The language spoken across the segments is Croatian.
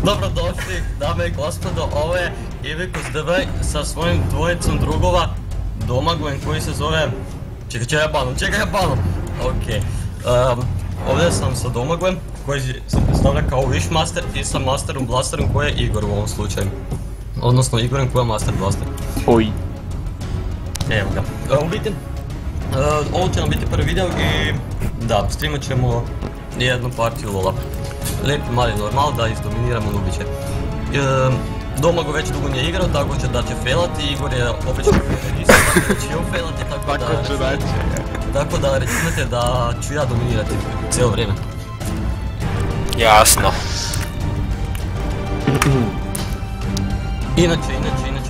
Dobrodošli, dame i gospodo, ovo je Ivikus DV sa svojim dvojicom drugova, Domagojem koji se zove... Čekaj ja banom, okej. Ovdje sam sa Domagojem koji se predstavlja kao Wishmaster i sa Masterom Blasterom koji je Igor u ovom slučaju. Odnosno Igorem koji je Master Blaster. Oj. Evo ga. U biti, ovo će nam biti prvi video i da, streamat ćemo jednu partiju LoL-a. Lijepi mali normal da izdominiramo nubiće. Domagoj već dugo nije igrao, tako da će failati, Igor je obično isto tako da će failati, tako da računate da ću ja dominirati cijelo vrijeme. Jasno. Inače,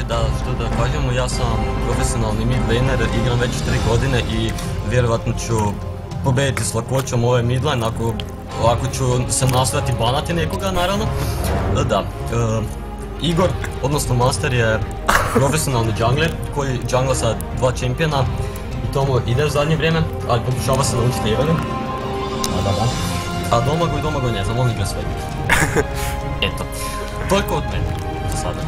da što da kažemo, ja sam profesionalni mid laner, igram već 3 godine i vjerovatno ću pobediti s lakoćom ovaj midlane ako ću se nastojati banati nekoga, naravno. Da, Igor, odnosno Master je profesionalni jungler koji jungla sa 2 čempiona i to mu ide u zadnje vrijeme, ali pokušava se naučiti Evelyn. A Domagoj ne znam, on igra sve. Eto, toliko od mene za sada.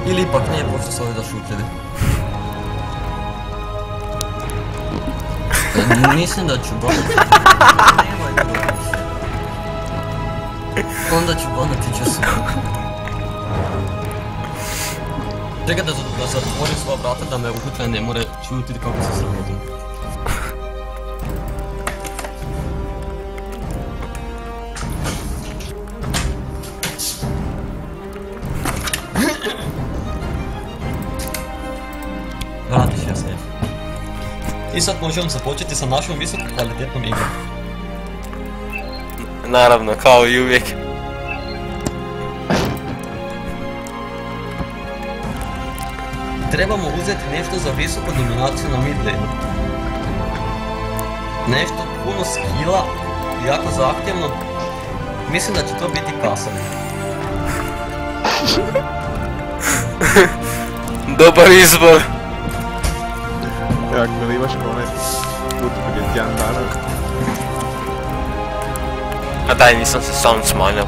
Ili ipak nije, pošto su ovi zašutili. Mislim da ću banati. Nemoj to više. Onda ću banati će se. Čekaj da zatvorim sva vrata da me upućaj ne more čutiti kako se sramotim. Vratiš ja se. I sad možemo započeti sa našom visoko kvalitetnom igrom. Naravno, kao i uvijek. Trebamo uzeti nešto za visoku dominaciju na mid lane. Nešto puno skilla, jako zahtjevno. Mislim da će to biti Kasan. Dobar izbor. Ako li imaš onaj put prije tjedan dana. A daj, nisam se sound smanjio.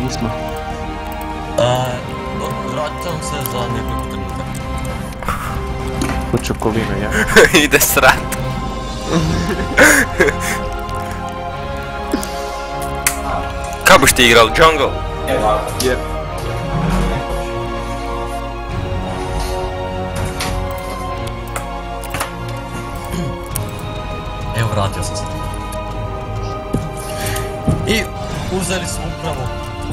Nismo. Vraćam se za nekoliko trenutak. Po čokolina, ja. Ide srat. Kako biš ti igrao jungle? Jep. Evo, vratio sam se. I uzeli smo upravo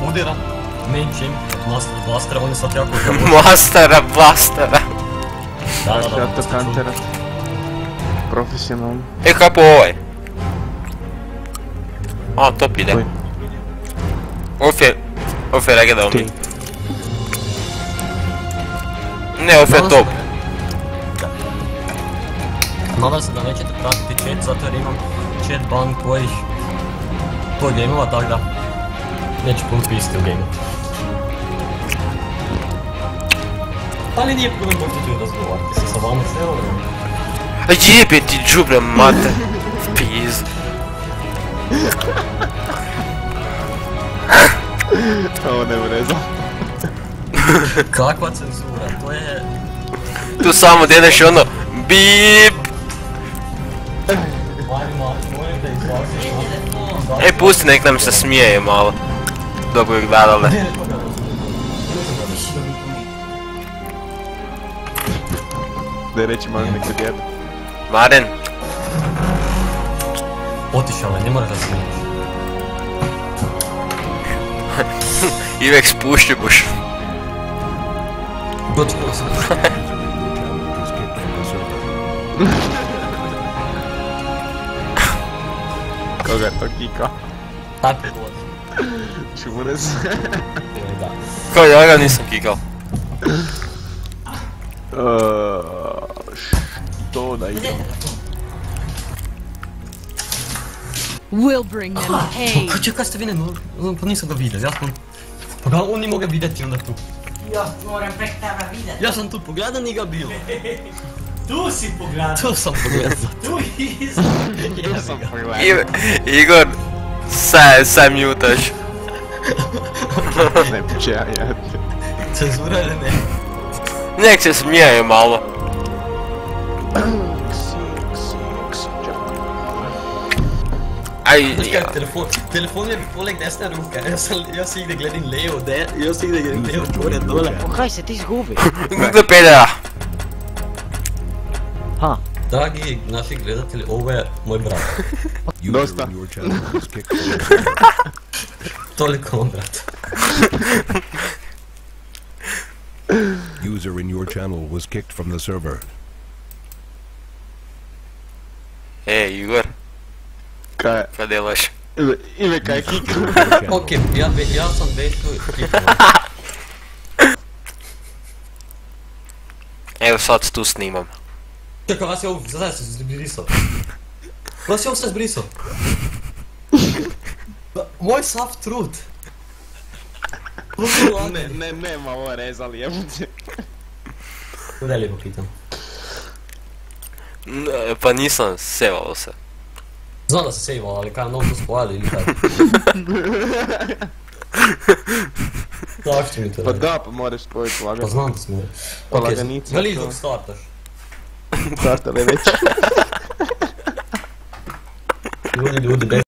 Udira, main champ od Mastera Blastera, on je sad jako dobro. Mastera Blastera. Da. Kantera. Profesionalno. E, kaj po ovaj? A, top ide. Off je regedao mi. Ne, off je top. Nadam se da nećete pratiti chat, zato jer imam chat ban kojih to gameova, tako da neću puno pisati u gameu. Ali nije problem pošto ću razgovarati se sa vama cijelo vrijeme. Jebe ti džubre mate. Piz. Ovo ne vrezam. Kakva cenzura, to je... Tu samo deneš ono BIIP. Molim da izlaziš. E, pusti nek nam se smijeje malo. Dok bi gledale. Da reći malo neko djedu. Maren. Otišao je, ne moraš da smiješ. Ivek spušću buš. Dočekao sam. Koga je to kikao? Tako je bilo. Čumure se. Kao ja ga nisam kikao. Što da idem? We'll bring them pain. Čekaj ste vi ne, pa nisam ga vidio, ja sam... Pa ga on ni moga vidjeti onda tu. Ja moram prek tebe vidjeti. Ja sam tu pogledan i ga bilo. Tu si pogledao. Tu sam pogledao. Tu iza. Tu sam pogledao. Igor, sad mutaš. Ne puće ja jad. Cenzura ili ne? Nek se smije malo. Aj, Znaš kaj, telefon je poleg desna ruka, jaz si ide gledam levo, jaz si ide gledam levo, gore, dole. Kaj se ti izgubi? kdo pedera? Ha. Dragi naši gledatelji, ovo je moj brat. Dosta. Toliko on brat. User in your channel was kicked from the server. Igor, Kaj je? kaj delaš? Ime kaj je kika. Ok, ja sam veču klikao. Evo sad tu snimam. Čekaj, vas je ovo, zadaj se zbrisao. Vas je ovo se zbrisao. Moj sav trud. Ne, malo rezali, jebute. Kudaj lijepo pitam. Pa nisam sevalo se. Znam da se sejvao, ali kaj mnogo spojali ili kaj. Zašto mi to Pa radi? da, pa moraš spojiti Pa lagano. znam da smo. Pa Ok, laganica. veli dok startaš. Startale već. Ljudi, bez